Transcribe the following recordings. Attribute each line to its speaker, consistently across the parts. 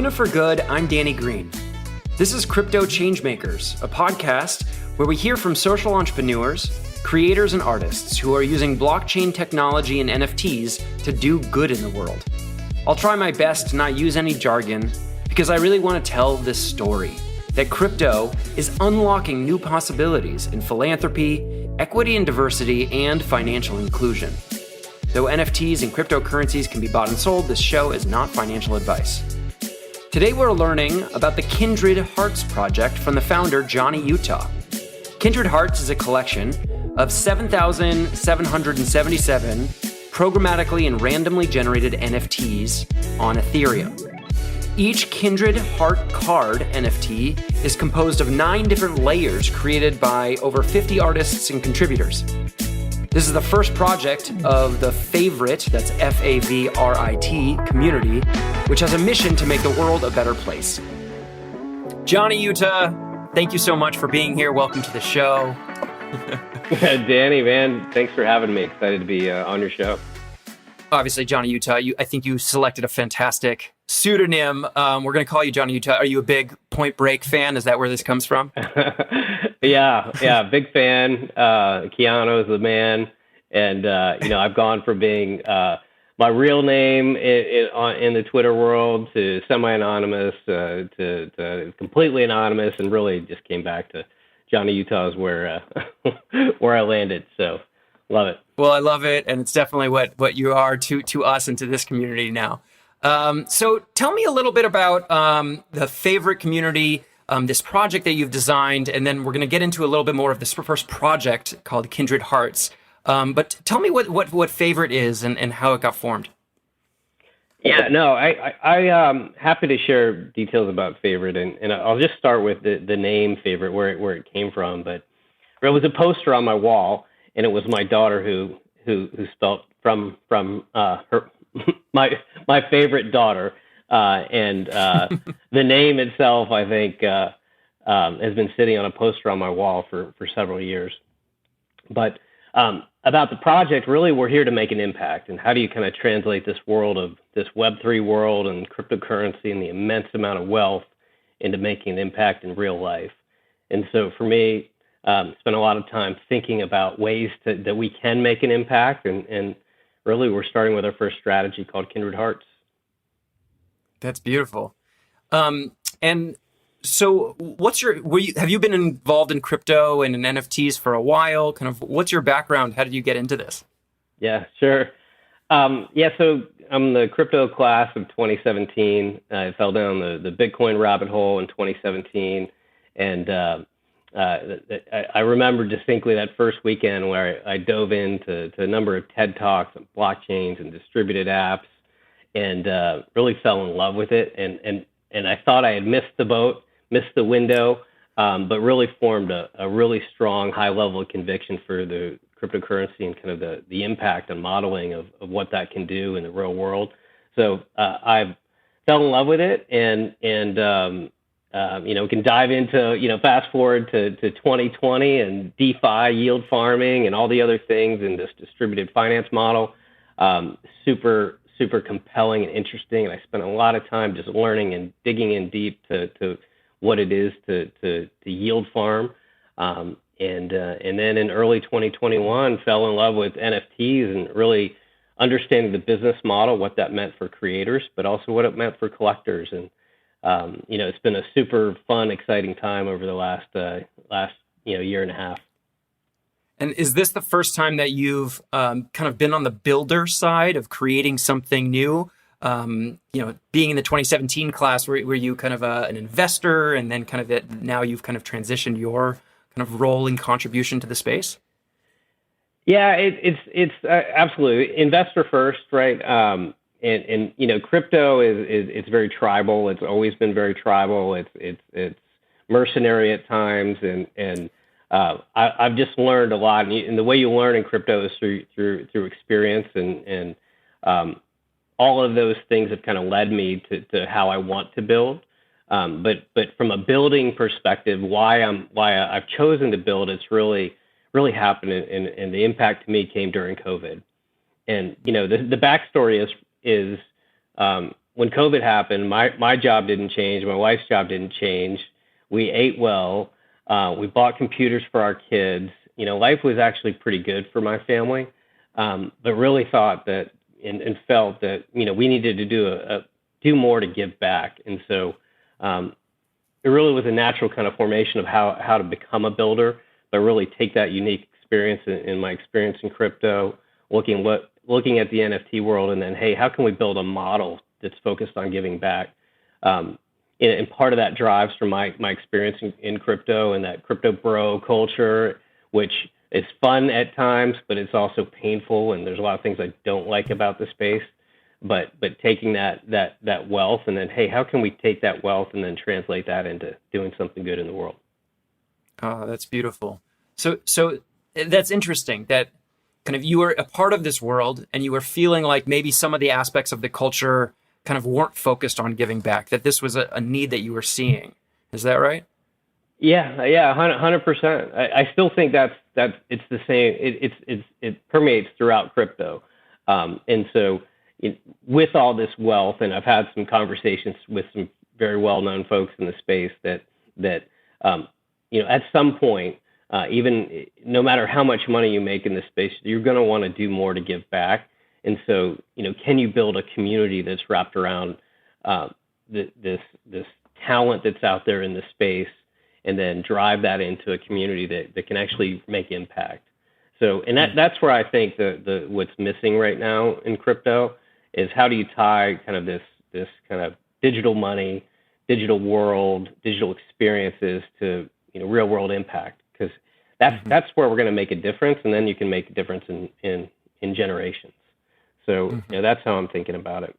Speaker 1: Build It for Good, I'm Danny Green. This is Crypto Changemakers, a podcast where we hear from social entrepreneurs, creators, and artists who are using blockchain technology and NFTs to do good in the world. I'll try my best to not use any jargon because I really want to tell this story, that crypto is unlocking new possibilities in philanthropy, equity and diversity, and financial inclusion. Though NFTs and cryptocurrencies can be bought and sold, this show is not financial advice. Today we're learning about the Kindred Hearts project from the founder, Johnny Utah. Kindred Hearts is a collection of 7,777 programmatically and randomly generated NFTs on Ethereum. Each Kindred Heart Card NFT is composed of 9 different layers created by over 50 artists and contributors. This is the first project of the Favrit, that's F-A-V-R-I-T, community, which has a mission to make the world a better place. Johnny Utah, thank you so much for being here. Welcome to the show.
Speaker 2: Danny, man, thanks for having me. Excited to be on your show.
Speaker 1: Obviously, Johnny Utah, I think you selected a fantastic pseudonym. We're going to call you Johnny Utah. Are you a big Point Break fan? Is that where this comes from?
Speaker 2: Yeah, big fan. Keanu's the man. And, I've gone from being my real name in the Twitter world to semi-anonymous to completely anonymous, and really just came back to Johnny Utah is where I landed. So love it.
Speaker 1: Well, I love it. And it's definitely what you are to us and to this community now. So tell me a little bit about the Favrit community, this project that you've designed, and then we're going to get into a little bit more of this first project called Kindred Hearts. But tell me what Favrit is and how it got formed.
Speaker 2: Yeah, no, I'm happy to share details about Favrit, and I'll just start with the name Favrit, where it came from. But there was a poster on my wall, and it was my daughter who spelt from her my favorite daughter, and the name itself, I think, has been sitting on a poster on my wall for several years. But about the project, really, we're here to make an impact. And how do you kind of translate this world of this Web3 world and cryptocurrency and the immense amount of wealth into making an impact in real life? And so for me, spent a lot of time thinking about ways that we can make an impact. And really, we're starting with our first strategy called Kindred Hearts.
Speaker 1: That's beautiful. And so have you been involved in crypto and in NFTs for a while? Kind of what's your background? How did you get into this?
Speaker 2: Yeah, sure. So I'm the crypto class of 2017. I fell down the Bitcoin rabbit hole in 2017. And I remember distinctly that first weekend where I dove into a number of TED Talks on blockchains and distributed apps, and really fell in love with it. And I thought I had missed the boat, missed the window, but really formed a really strong, high level of conviction for the cryptocurrency and kind of the impact and modeling of what that can do in the real world. So I fell in love with it, and we can dive into, fast forward to 2020 and DeFi, yield farming, and all the other things in this distributed finance model. Super compelling and interesting. And I spent a lot of time just learning and digging in deep to what it is to yield farm. And then in early 2021, fell in love with NFTs and really understanding the business model, what that meant for creators, but also what it meant for collectors. And it's been a super fun, exciting time over the last year and a half.
Speaker 1: And is this the first time that you've kind of been on the builder side of creating something new? Being in the 2017 class, were you kind of an investor, and then kind of now you've kind of transitioned your kind of role and contribution to the space?
Speaker 2: Yeah, it's absolutely investor first, right? And crypto is very tribal. It's always been very tribal. It's mercenary at times, and I've just learned a lot. And the way you learn in crypto is through experience, and all of those things have kind of led me to how I want to build. But from a building perspective, why I've chosen to build, it's really happened, and the impact to me came during COVID. And the backstory is when COVID happened, my job didn't change. My wife's job didn't change. We ate well. We bought computers for our kids. Life was actually pretty good for my family, but really thought that and felt that, we needed to do more to give back. And so it really was a natural kind of formation of how to become a builder, but really take that unique experience in my experience in crypto, looking at the NFT world, and then, hey, how can we build a model that's focused on giving back? And part of that drives from my experience in crypto and that crypto bro culture, which is fun at times, but it's also painful, and there's a lot of things I don't like about the space. But taking that wealth, and then, hey, how can we take that wealth and then translate that into doing something good in the world?
Speaker 1: Oh, that's beautiful. So that's interesting that kind of you were a part of this world and you were feeling like maybe some of the aspects of the culture kind of weren't focused on giving back, that this was a need that you were seeing. Is that right?
Speaker 2: Yeah, 100%. I still think that's it's the same. It permeates throughout crypto, and so with all this wealth, and I've had some conversations with some very well-known folks in the space that at some point, even no matter how much money you make in this space, you're going to want to do more to give back. And so, can you build a community that's wrapped around this talent that's out there in the space, and then drive that into a community that can actually make impact? So, and that's where I think the what's missing right now in crypto is how do you tie kind of this kind of digital money, digital world, digital experiences to real world impact, because that's where we're going to make a difference, and then you can make a difference in generations. So that's how I'm thinking about it.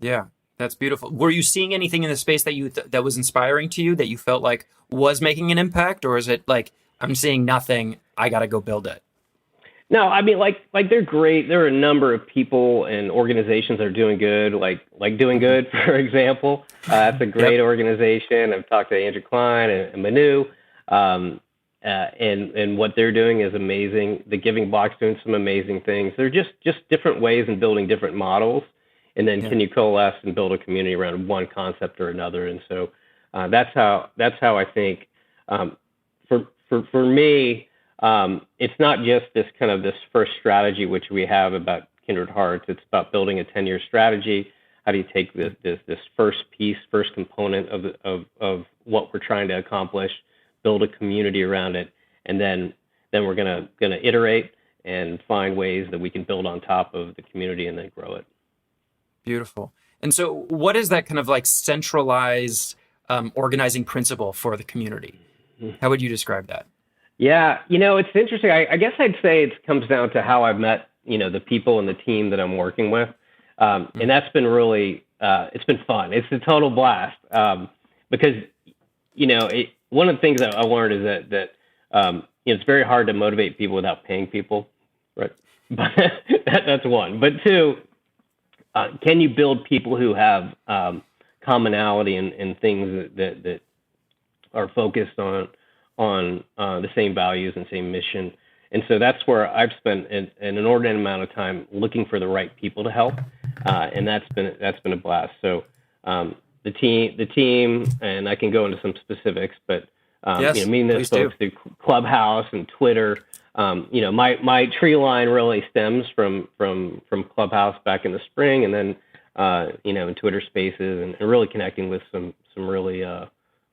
Speaker 1: Yeah, that's beautiful. Were you seeing anything in the space that that was inspiring to you, that you felt like was making an impact, or is it like, I'm seeing nothing, I got to go build it?
Speaker 2: No, I mean, like they're great. There are a number of people and organizations that are doing good, like Doing Good, for example. That's a great organization. I've talked to Andrew Klein and Manu, and what they're doing is amazing. The Giving Block's doing some amazing things. They're just different ways in building different models, and then can you coalesce and build a community around one concept or another? And so that's how I think. For me. It's not just this first strategy, which we have about Kindred Hearts. It's about building a 10-year strategy. How do you take this first piece, first component of what we're trying to accomplish, build a community around it, and then we're gonna iterate and find ways that we can build on top of the community and then grow it.
Speaker 1: Beautiful. And so, what is that kind of like centralized organizing principle for the community? How would you describe that?
Speaker 2: Yeah, it's interesting. I guess I'd say it comes down to how I've met, the people and the team that I'm working with. And that's been really, it's been fun. It's a total blast. Because, one of the things that I learned is that it's very hard to motivate people without paying people, right? But that's one. But two, can you build people who have commonality and things that are focused on the same values and same mission? And so that's where I've spent an inordinate amount of time looking for the right people to help, and that's been a blast. So the team, and I can go into some specifics, but meeting those folks through Clubhouse and Twitter. My tree line really stems from Clubhouse back in the spring, and then in Twitter Spaces, and really connecting with some really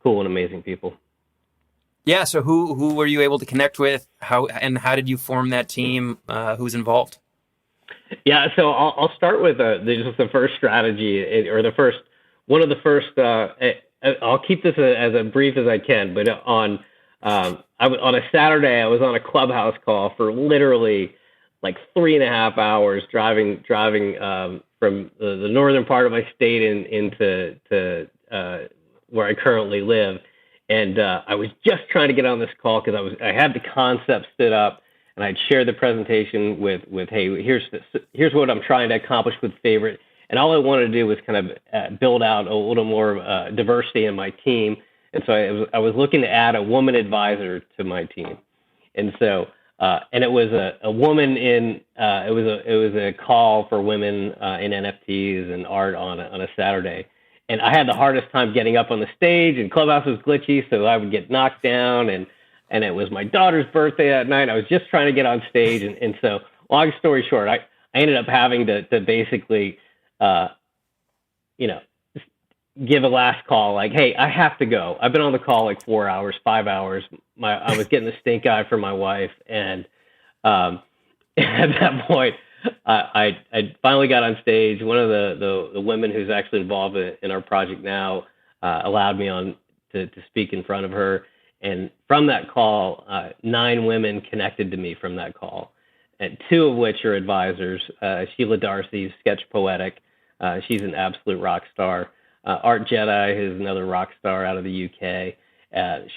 Speaker 2: cool and amazing people.
Speaker 1: Yeah. So who were you able to connect with? How did you form that team? Who's involved?
Speaker 2: Yeah. So I'll start with just the first strategy, or one of the first. I'll keep this as brief as I can. But on a Saturday, I was on a Clubhouse call for literally like 3.5 hours, driving from the northern part of my state into where I currently live. And I was just trying to get on this call because I had the concept stood up, and I'd shared the presentation with hey, here's what I'm trying to accomplish with Favrit, and all I wanted to do was kind of build out a little more diversity in my team, and so I was looking to add a woman advisor to my team, and so And it was a woman in it was a call for women in NFTs and art on a Saturday, and I had the hardest time getting up on the stage, and Clubhouse was glitchy, so I would get knocked down, and it was my daughter's birthday that night. I was just trying to get on stage, and so long story short, I ended up having to basically give a last call, like, hey, I have to go. I've been on the call like 4 hours, 5 hours. I was getting the stink eye from my wife, and at that point, I finally got on stage. One of the women who's actually involved in our project now allowed me on to speak in front of her, and from that call, 9 women connected to me from that call, and 2 of which are advisors. Sheila Darcy's Sketch Poetic. She's an absolute rock star. Art Jedi, who's another rock star out of the UK.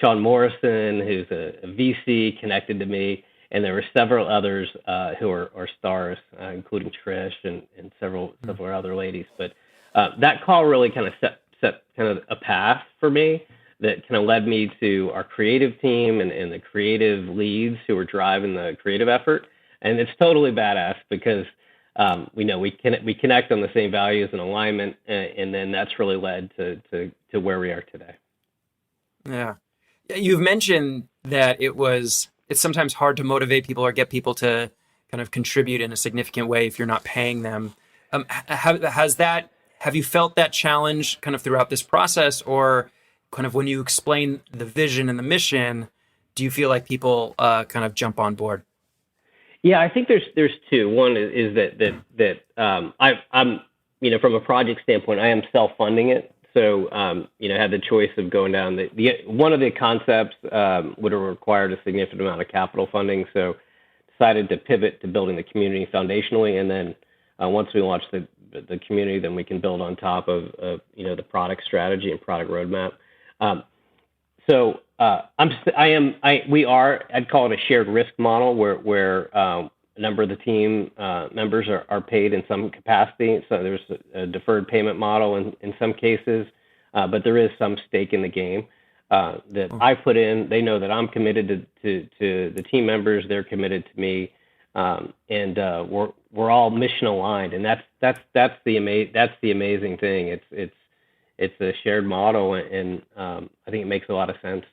Speaker 2: Sean Morrison, who's a VC, connected to me. And there were several others who are stars, including Trish and several other ladies. But that call really kind of set kind of a path for me that kind of led me to our creative team and the creative leads who were driving the creative effort. And it's totally badass because we connect on the same values and alignment, and then that's really led to where we are today.
Speaker 1: Yeah. You've mentioned that it's sometimes hard to motivate people or get people to kind of contribute in a significant way if you're not paying them. Have you felt that challenge kind of throughout this process, or kind of when you explain the vision and the mission, do you feel like people kind of jump on board?
Speaker 2: Yeah, I think there's 2. One is that I'm from a project standpoint, I am self-funding it. So I had the choice of going down the one of the concepts would have required a significant amount of capital funding. So decided to pivot to building the community foundationally, and then once we launch the community, then we can build on top of the product strategy and product roadmap. We are, I'd call it a shared risk model where a number of the team members are paid in some capacity. So there's a deferred payment model in some cases, but there is some stake in the game that I put in. They know that I'm committed to the team members. They're committed to me, and we're all mission aligned. And that's the amazing thing. It's a shared model, and I think it makes a lot of sense.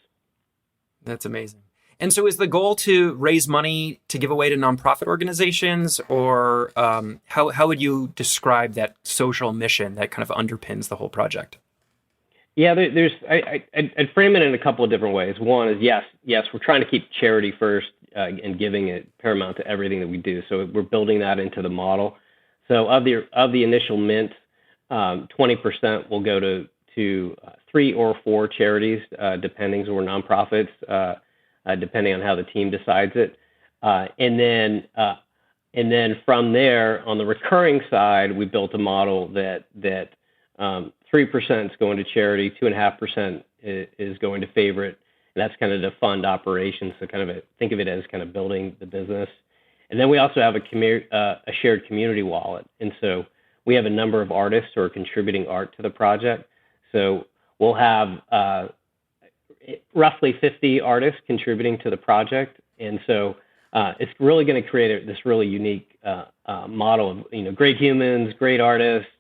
Speaker 1: That's amazing. And so is the goal to raise money to give away to nonprofit organizations, or how would you describe that social mission that kind of underpins the whole project?
Speaker 2: Yeah, I'd frame it in a couple of different ways. One is yes, we're trying to keep charity first and giving it paramount to everything that we do. So we're building that into the model. So of the initial mint, 20% will go to 3 or 4 charities, depending, so we're nonprofits, depending on how the team decides it. And then from there, on the recurring side, we built a model that 3% is going to charity, 2.5% is going to Favrit, and that's kind of to fund operations. So think of it as kind of building the business. And then we also have a shared community wallet, and so we have a number of artists who are contributing art to the project. So we'll have roughly 50 artists contributing to the project, and so it's really going to create this really unique model of great humans, great artists,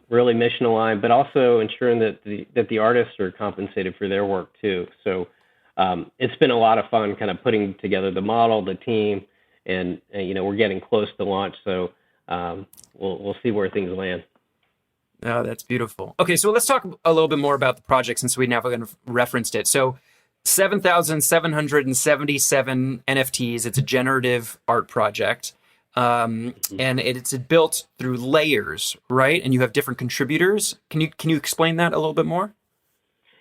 Speaker 2: really mission aligned, but also ensuring that the artists are compensated for their work too. So it's been a lot of fun, kind of putting together the model, the team, and we're getting close to launch. So we'll see where things land.
Speaker 1: Oh, that's beautiful. Okay, so let's talk a little bit more about the project since we now referenced it. So 7,777 NFTs. It's a generative art project. And it's built through layers, right? And you have different contributors. Can you explain that a little bit more?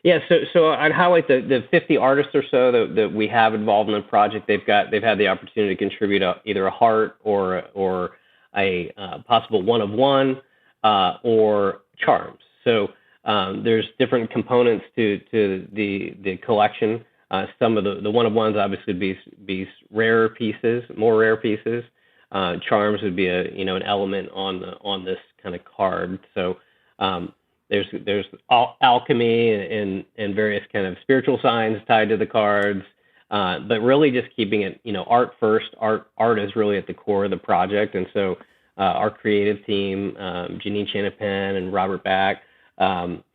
Speaker 2: Yeah, so I'd highlight the 50 artists or so that we have involved in the project. They've had the opportunity to contribute either a heart or a possible one of one or charms. So there's different components to the collection. Some of the one of ones obviously would be more rare pieces. Charms would be an element on this kind of card. So there's alchemy and various kind of spiritual signs tied to the cards. but really just keeping it, art first. Art is really at the core of the project, and so our creative team, Janine Chanapan and Robert Back,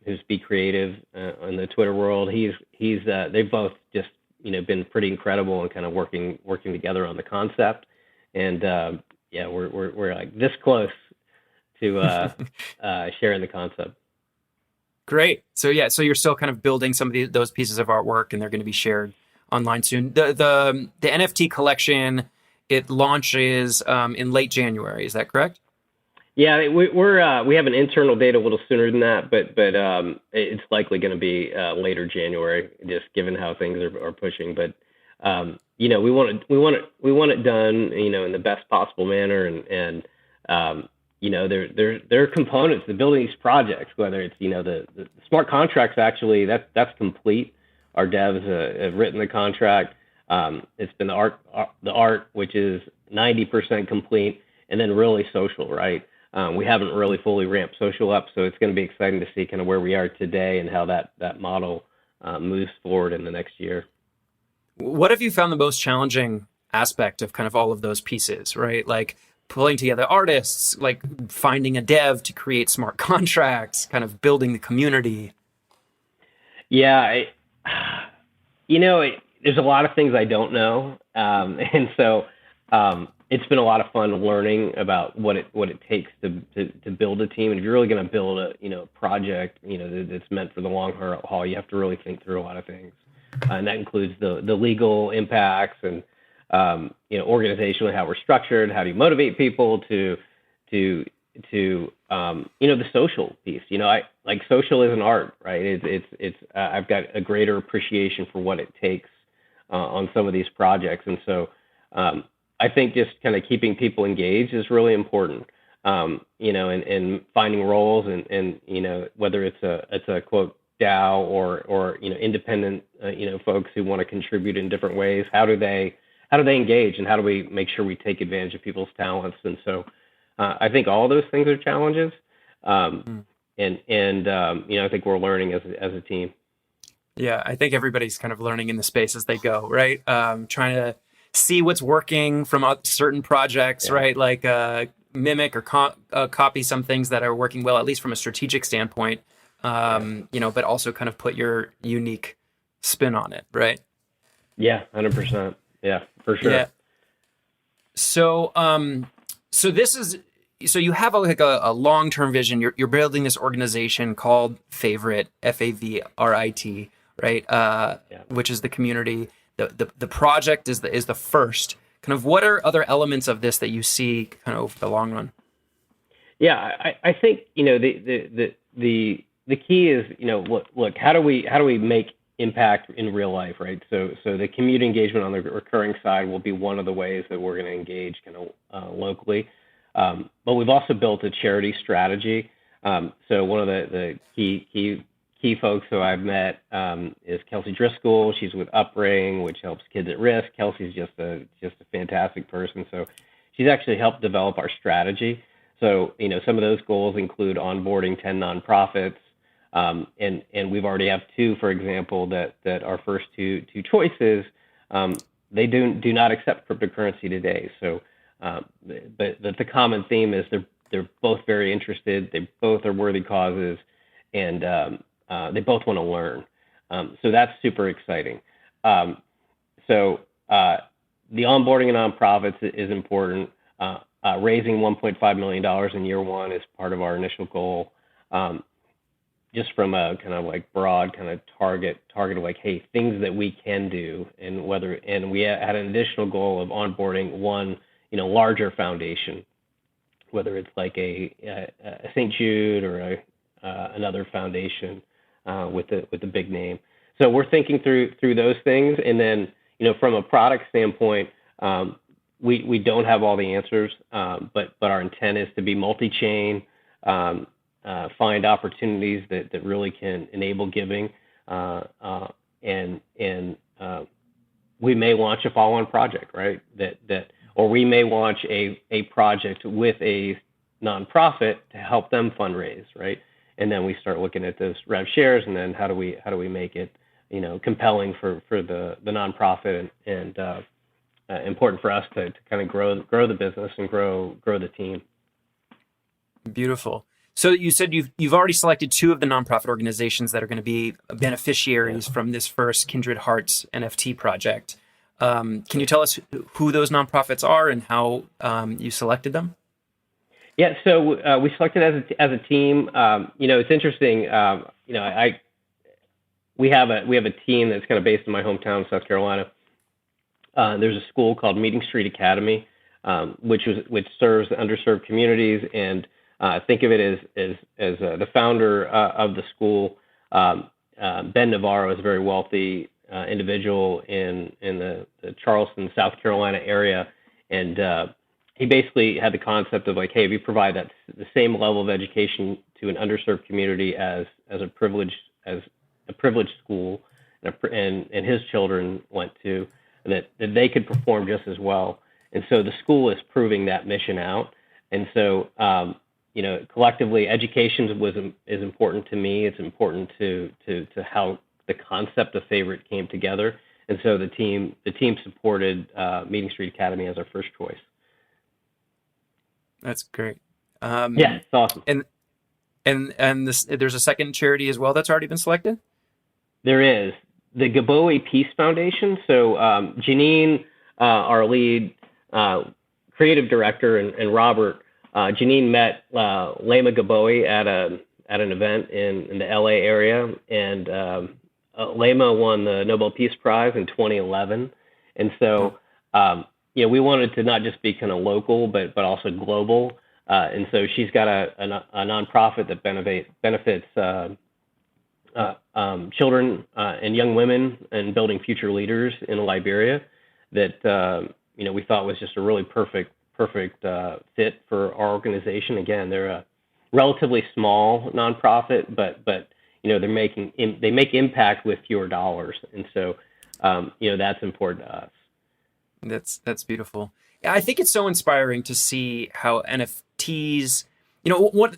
Speaker 2: who's Be Creative in the Twitter world, they've both just been pretty incredible and kind of working together on the concept, and we're like this close to sharing the concept.
Speaker 1: Great. So you're still kind of building some of those pieces of artwork, and they're going to be shared online soon. The NFT collection, it launches in late January. Is that correct?
Speaker 2: Yeah, we have an internal date a little sooner than that, but it's likely going to be later January, just given how things are pushing. But we want it done, in the best possible manner, and there are components to building these projects, whether it's the smart contracts. Actually, that's complete. Our devs have written the contract. It's been the art, which is 90% complete, and then really social, right? We haven't really fully ramped social up, so it's going to be exciting to see kind of where we are today and how that model moves forward in the next year.
Speaker 1: What have you found the most challenging aspect of kind of all of those pieces, right? Like pulling together artists, like finding a dev to create smart contracts, kind of building the community?
Speaker 2: Yeah, there's a lot of things I don't know, and so it's been a lot of fun learning about what it takes to build a team. And if you're really going to build a project that's meant for the long haul, you have to really think through a lot of things, and that includes the legal impacts and organizationally how we're structured, how do you motivate people to the social piece. I like social is an art, right? It's I've got a greater appreciation for what it takes on some of these projects, and so I think just kind of keeping people engaged is really important. And finding roles and whether it's a quote DAO or independent folks who want to contribute in different ways. How do they engage, and how do we make sure we take advantage of people's talents? And so I think all those things are challenges. And I think we're learning as a team.
Speaker 1: Yeah, I think everybody's kind of learning in the space as they go, right? Trying to see what's working from certain projects, right? Like mimic or copy some things that are working well, at least from a strategic standpoint, but also kind of put your unique spin on it, right?
Speaker 2: Yeah, 100%. Yeah, for sure.
Speaker 1: Yeah. So you have a long-term vision. You're building this organization called Favrit, Favrit, right? Which is the community. The project is the first. Kind of what are other elements of this that you see kind of over the long run?
Speaker 2: Yeah, I think the key is look how do we make impact in real life, right? So the community engagement on the recurring side will be one of the ways that we're going to engage kind of locally. But we've also built a charity strategy. So one of the key folks who I've met is Kelsey Driscoll. She's with Upbring, which helps kids at risk. Kelsey's just a fantastic person. So she's actually helped develop our strategy. So some of those goals include onboarding 10 nonprofits, and we've already have 2, for example, that our first two choices they do not accept cryptocurrency today. So, but the common theme is they're both very interested. They both are worthy causes, and they both want to learn. So that's super exciting. So the onboarding of nonprofits is important. Raising $1.5 million in year 1 is part of our initial goal. Just from a kind of like broad kind of target of like, hey, things that we can do, and we had an additional goal of onboarding one, larger foundation, whether it's like a St. Jude or another foundation with a big name. So we're thinking through those things, and then from a product standpoint, we don't have all the answers, but our intent is to be multi-chain. Find opportunities that really can enable giving, and we may launch a follow-on project, right? Or we may launch a project with a nonprofit to help them fundraise, right? And then we start looking at those rev shares, and then how do we make it compelling for the nonprofit and important for us to kind of grow the business and grow the team.
Speaker 1: Beautiful. So you said you've already selected 2 of the nonprofit organizations that are going to be beneficiaries from this first Kindred Hearts NFT project. Can you tell us who those nonprofits are and how you selected them?
Speaker 2: Yeah, so we selected as a team. It's interesting. We have a team that's kind of based in my hometown, South Carolina. There's a school called Meeting Street Academy, which serves underserved communities, and think of it as the founder of the school. Ben Navarro is a very wealthy individual in the Charleston, South Carolina area, and he basically had the concept of like, hey, if you provide the same level of education to an underserved community as a privileged school, and his children went to, that they could perform just as well. And so the school is proving that mission out. And so collectively, education is important to me. It's important to how the concept of Favrit came together. And so the team supported Meeting Street Academy as our first choice.
Speaker 1: That's great.
Speaker 2: Yeah, it's awesome.
Speaker 1: And there's a second charity as well that's already been selected?
Speaker 2: There is. The Gaboe Peace Foundation. So Janine, our lead creative director, and Robert, Janine met Lema Gaboe at an event in the LA area, and Lema won the Nobel Peace Prize in 2011. And so we wanted to not just be kind of local, but also global. And so she's got a nonprofit that benefits children and young women and building future leaders in Liberia that we thought was just a really perfect fit for our organization. Again, they're a relatively small nonprofit, but they make impact with fewer dollars, and so that's important to us.
Speaker 1: That's beautiful. I think it's so inspiring to see how NFTs.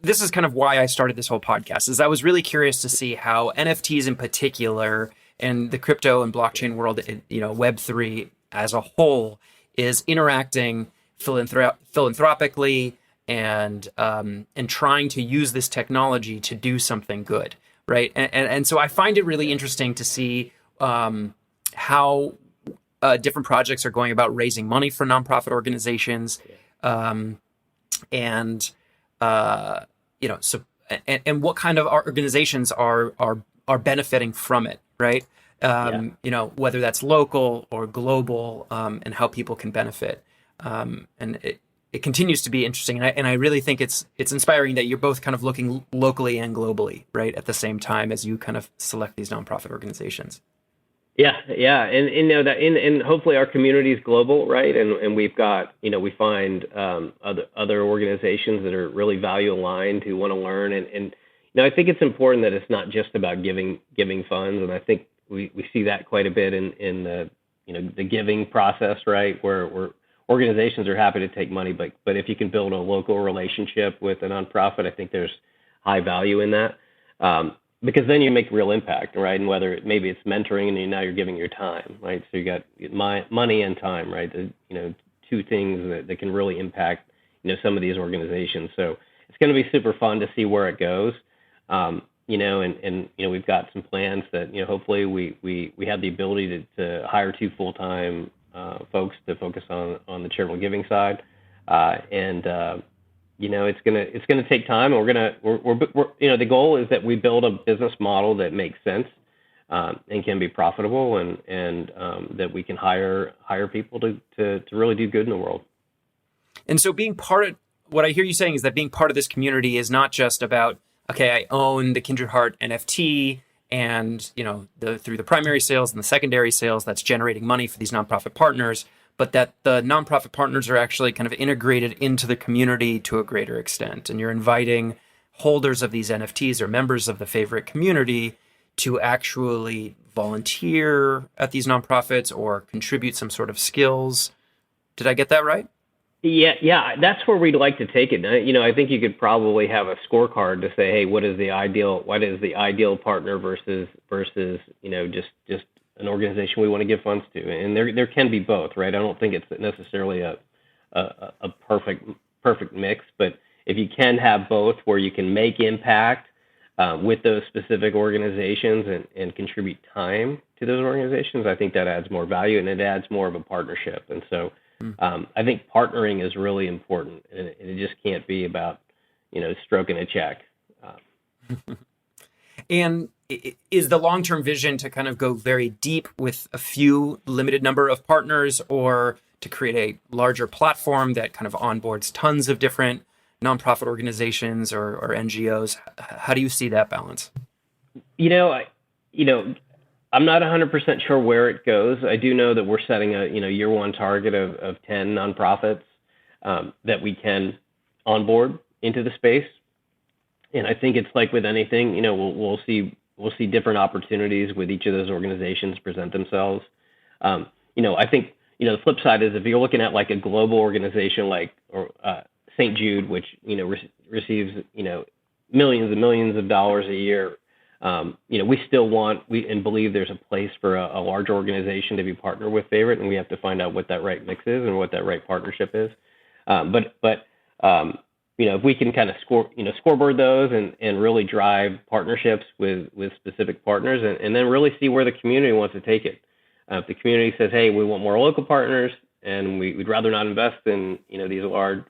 Speaker 1: This is kind of why I started this whole podcast, is I was really curious to see how NFTs in particular and the crypto and blockchain world, Web3 as a whole, is interacting philanthropically and trying to use this technology to do something good, right? And so I find it really interesting to see how different projects are going about raising money for nonprofit organizations, and what kind of organizations are benefiting from it, right? Whether that's local or global, and how people can benefit. And it continues to be interesting. And I really think it's inspiring that you're both kind of looking locally and globally, right, at the same time as you kind of select these nonprofit organizations.
Speaker 2: Yeah, and hopefully our community is global, right? And we've got, we find other organizations that are really value aligned who want to learn, and I think it's important that it's not just about giving funds, and I think we see that quite a bit in the the giving process, right? Where organizations are happy to take money, but if you can build a local relationship with a nonprofit, I think there's high value in that. Because then you make real impact, right? And whether maybe it's mentoring and now you're giving your time, right? So you got money and time, right? Two things that can really impact, some of these organizations. So it's going to be super fun to see where it goes. And we've got some plans that, hopefully we have the ability to hire 2 full-time folks to focus on the charitable giving side. It's gonna take time, and we're the goal is that we build a business model that makes sense and can be profitable, and that we can hire people to really do good in the world.
Speaker 1: And so being part of what I hear you saying is that being part of this community is not just about, okay, I own the Kindred Heart NFT and through the primary sales and the secondary sales that's generating money for these nonprofit partners, but that the nonprofit partners are actually kind of integrated into the community to a greater extent. And you're inviting holders of these NFTs or members of the Favrit community to actually volunteer at these nonprofits or contribute some sort of skills. Did I get that right?
Speaker 2: Yeah, that's where we'd like to take it. I think you could probably have a scorecard to say, hey, what is the ideal partner versus just an organization we want to give funds to, and there can be both, right? I don't think it's necessarily a perfect mix, but if you can have both, where you can make impact with those specific organizations and contribute time to those organizations, I think that adds more value and it adds more of a partnership. And so I think partnering is really important, and it just can't be about, stroking a check.
Speaker 1: And is the long-term vision to kind of go very deep with a few limited number of partners, or to create a larger platform that kind of onboards tons of different nonprofit organizations or NGOs? How do you see that balance?
Speaker 2: I'm not 100% sure where it goes. I do know that we're setting a year one target of 10 nonprofits that we can onboard into the space, and I think it's like with anything, we'll see different opportunities with each of those organizations present themselves. I think the flip side is, if you're looking at like a global organization like St. Jude, which receives millions and millions of dollars a year. We still and believe there's a place for a larger organization to be partnered with Favrit, and we have to find out what that right mix is and what that right partnership is. If we can kind of scoreboard those and really drive partnerships with specific partners, and then really see where the community wants to take it. If the community says, hey, we want more local partners, and we'd rather not invest in these large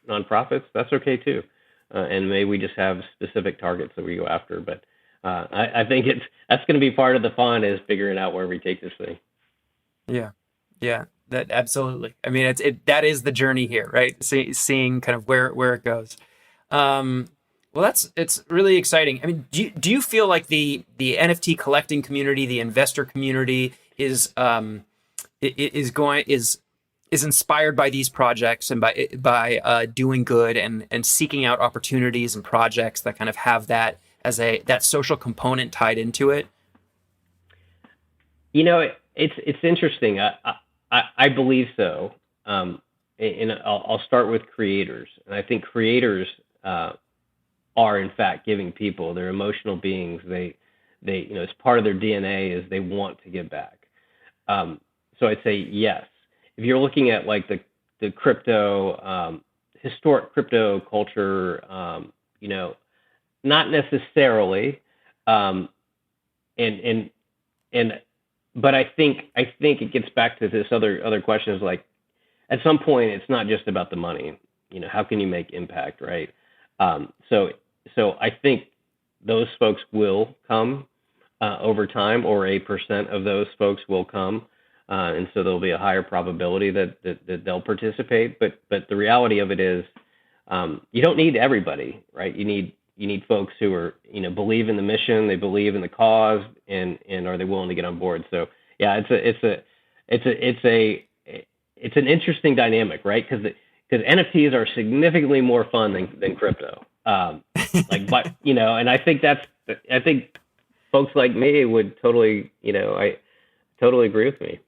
Speaker 2: nonprofits, that's okay too. And maybe we just have specific targets that we go after. But I think that's going to be part of the fun, is figuring out where we take this thing.
Speaker 1: Yeah, that absolutely. I mean, that is the journey here, right? Seeing kind of where it goes. Well, it's really exciting. I mean, do you feel like the NFT collecting community, the investor community, is inspired by these projects and by doing good and seeking out opportunities and projects that kind of have that as that social component tied into it?
Speaker 2: It's interesting. I believe so. And I'll start with creators. And I think creators are in fact giving people. They're emotional beings. They as part of their DNA is they want to give back. So I'd say yes. If you're looking at like the crypto, historic crypto culture, not necessarily, but I think it gets back to this other questions, like at some point it's not just about the money. How can you make impact, right? So I think those folks will come over time, or a percent of those folks will come. And so there'll be a higher probability that they'll participate. But the reality of it is, you don't need everybody, right? You need folks who are, believe in the mission, they believe in the cause, and are they willing to get on board? So yeah, it's an interesting dynamic, right? Because NFTs are significantly more fun than crypto. And I think folks like me would totally, I totally agree with me.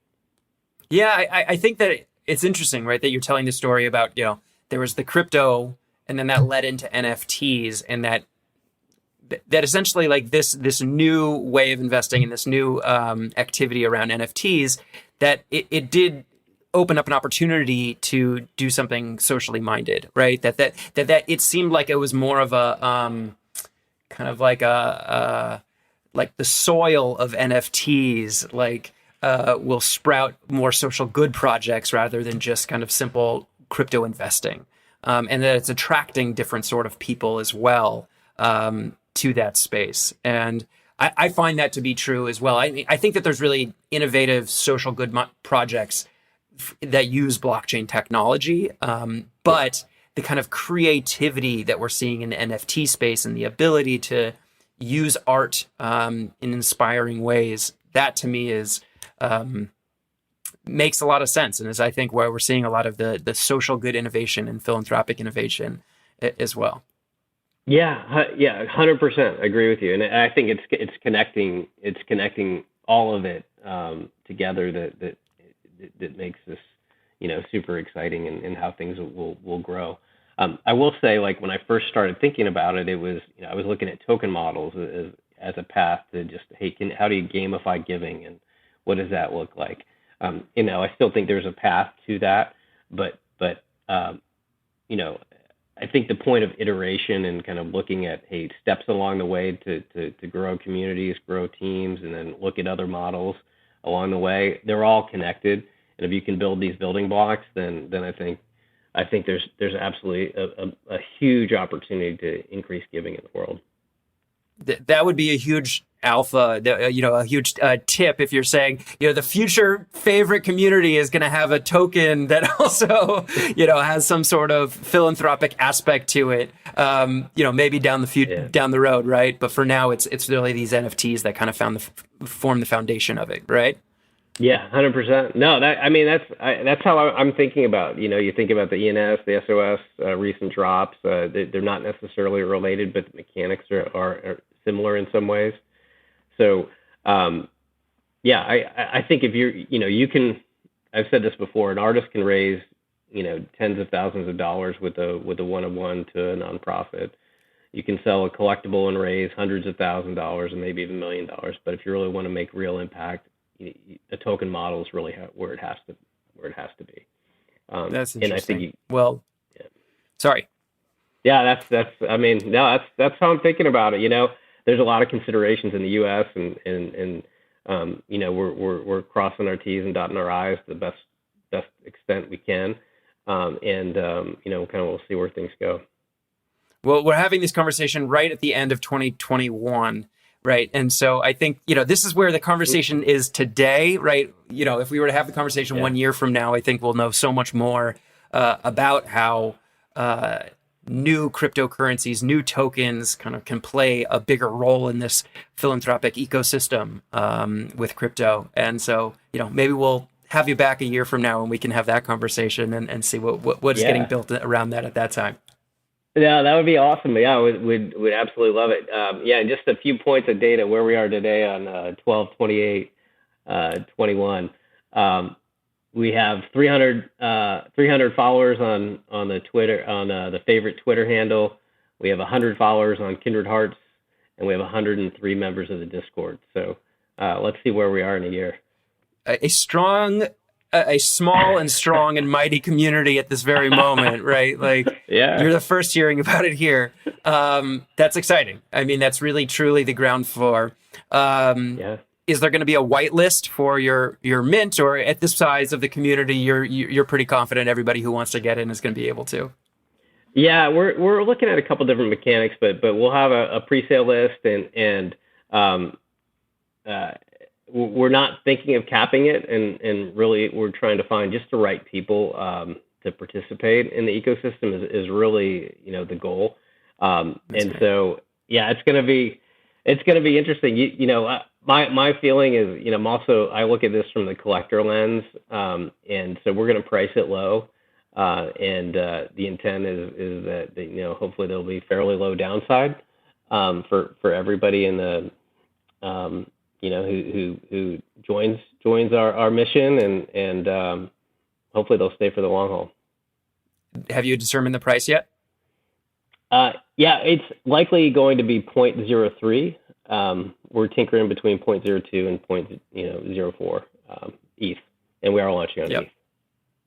Speaker 1: Yeah, I think that it's interesting, right, that you're telling the story about, there was the crypto, and then that led into NFTs, and that essentially, like this new way of investing and this new activity around NFTs, that it did open up an opportunity to do something socially minded, right? That it seemed like it was more of a kind of like like the soil of NFTs, like will sprout more social good projects rather than just kind of simple crypto investing. And that it's attracting different sort of people as well to that space. And I find that to be true as well. I think that there's really innovative social good projects that use blockchain technology, but the kind of creativity that we're seeing in the NFT space and the ability to use art in inspiring ways, that to me is makes a lot of sense, and is, I think, where we're seeing a lot of the social good innovation and philanthropic innovation as well.
Speaker 2: Yeah, 100%. I agree with you, and I think it's connecting all of it together that makes this super exciting and how things will grow. I will say, like, when I first started thinking about it, it was, I was looking at token models as a path to just, hey, how do you gamify giving, and what does that look like? I still think there's a path to that, but I think the point of iteration and kind of looking at, hey, steps along the way to grow communities, grow teams, and then look at other models along the way, they're all connected. And if you can build these building blocks, then I think there's absolutely a huge opportunity to increase giving in the world.
Speaker 1: That would be a huge alpha, a huge tip if you're saying, the future favorite community is going to have a token that also, has some sort of philanthropic aspect to it, maybe down the road, right? But for now, it's really these NFTs that kind of form the foundation of it, right?
Speaker 2: Yeah, 100%. No, that's how I'm thinking about. You think about the ENS, the SOS recent drops. They're not necessarily related, but the mechanics are similar in some ways. So, I think if you can. I've said this before. An artist can raise, tens of thousands of dollars with a one-on-one to a nonprofit. You can sell a collectible and raise hundreds of thousands of dollars and maybe even $1 million. But if you really want to make real impact, a token model is really where it has to be.
Speaker 1: That's interesting.
Speaker 2: And I think
Speaker 1: sorry.
Speaker 2: Yeah, that's how I'm thinking about it. There's a lot of considerations in the U.S. and we're crossing our T's and dotting our I's to the best extent we can, kind of we'll see where things go.
Speaker 1: Well, we're having this conversation right at the end of 2021. Right. And so I think, this is where the conversation is today, right? If we were to have the conversation 1 year from now, I think we'll know so much more about how new cryptocurrencies, new tokens kind of can play a bigger role in this philanthropic ecosystem with crypto. And so, maybe we'll have you back a year from now and we can have that conversation and see what's getting built around that at that time.
Speaker 2: Yeah, that would be awesome. Yeah, we'd absolutely love it. Just a few points of data where we are today on 12/28/21. We have 300 followers on the Twitter, on the Favrit Twitter handle. We have 100 followers on Kindred Hearts, and we have 103 members of the Discord. So let's see where we are in a year.
Speaker 1: A small and strong and mighty community at this very moment, right? Like, you're the first hearing about it here. That's exciting. I mean, that's really, truly the ground floor. Is there going to be a whitelist for your mint, or at this size of the community, you're pretty confident everybody who wants to get in is going to be able to?
Speaker 2: Yeah, we're looking at a couple different mechanics, but we'll have a pre-sale list and we're not thinking of capping it, and really we're trying to find just the right people to participate in the ecosystem is really the goal. So it's going to be interesting. My feeling is I look at this from the collector lens, and so we're going to price it low, and the intent is that hopefully there'll be fairly low downside for everybody in the who joins our mission, and hopefully they'll stay for the long haul.
Speaker 1: Have you determined the price yet?
Speaker 2: It's likely going to be 0.03. We're tinkering between 0.02 and 0.04 ETH, and we are launching on ETH.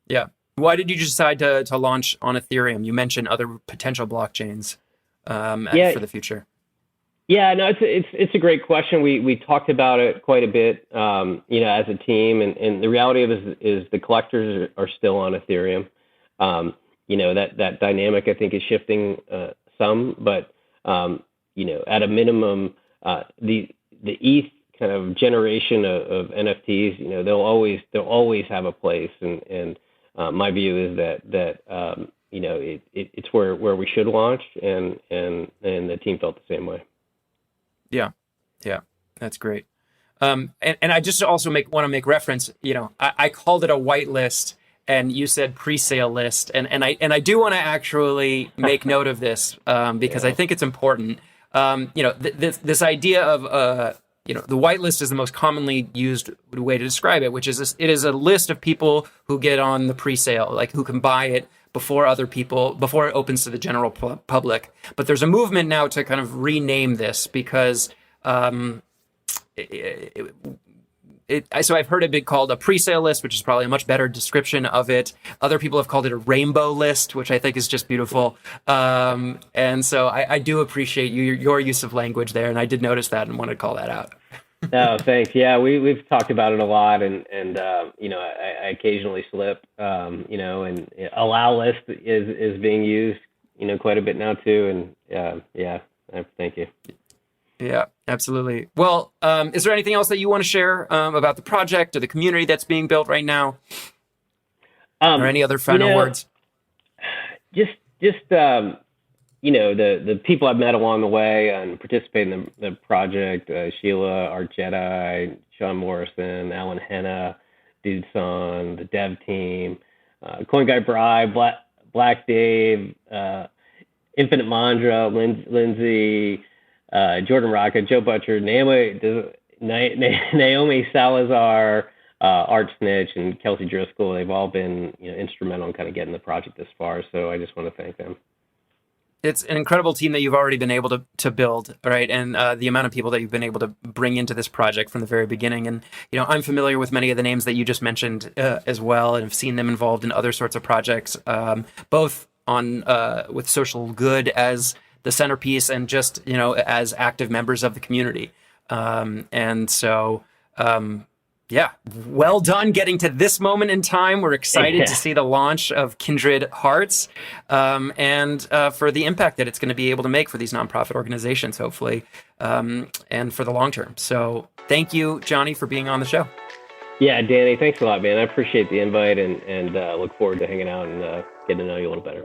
Speaker 1: Yeah. Why did you decide to launch on Ethereum? You mentioned other potential blockchains for the future.
Speaker 2: Yeah, no, it's a great question. We talked about it quite a bit, as a team, and the reality of it is the collectors are still on Ethereum. That dynamic I think is shifting some, but at a minimum, the ETH kind of generation of NFTs, they'll always have a place, and my view is that it's where we should launch, and the team felt the same way. Yeah, that's great. And I just also want to make reference. I called it a whitelist, and you said pre-sale list, and I do want to actually make note of this because I think it's important. This idea of
Speaker 1: the whitelist is the most commonly used way to describe it, which is it is a list of people who get on the pre-sale, like who can buy it before other people, before it opens to the general public. But there's a movement now to kind of rename this because so I've heard it be called a pre-sale list, which is probably a much better description of it. Other people have called it a rainbow list, which I think is just beautiful. And so I do appreciate your use of language there, and I did notice that and wanted to call that out.
Speaker 2: No, thanks. Yeah, we've talked about it a lot, and I occasionally slip, and allow list is being used, quite a bit now too, and thank you.
Speaker 1: Yeah, absolutely. Well, is there anything else that you want to share about the project or the community that's being built right now? Or any other final words?
Speaker 2: Just the people I've met along the way and participating in the project, Sheila, Art Jedi, Sean Morrison, Alan Henna, Dude Son, the dev team, Coin Guy Bri, Black Dave, Infinite Mandra, Lindsay, Jordan Rocket, Joe Butcher, Naomi Salazar, Art Snitch, and Kelsey Driscoll. They've all been instrumental in kind of getting the project this far. So I just want to thank them.
Speaker 1: It's an incredible team that you've already been able to build, right? And the amount of people that you've been able to bring into this project from the very beginning. And, I'm familiar with many of the names that you just mentioned as well, and have seen them involved in other sorts of projects, both on with social good as the centerpiece and just, as active members of the community. And so, well done getting to this moment in time. We're excited to see the launch of Kindred Hearts and for the impact that it's going to be able to make for these nonprofit organizations, hopefully, and for the long term. So thank you, Johnny, for being on the show.
Speaker 2: Yeah, Danny, thanks a lot, man. I appreciate the invite and look forward to hanging out and getting to know you a little better.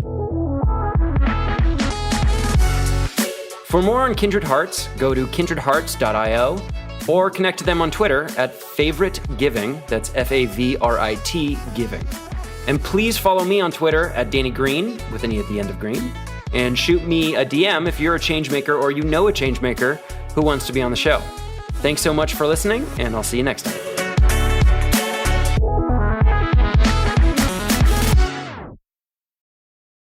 Speaker 1: For more on Kindred Hearts, go to kindredhearts.io or connect to them on Twitter at Favrit Giving. That's Favrit Giving. And please follow me on Twitter at Danny Green, with an E at the end of Green. And shoot me a DM if you're a changemaker or you know a changemaker who wants to be on the show. Thanks so much for listening, and I'll see you next time.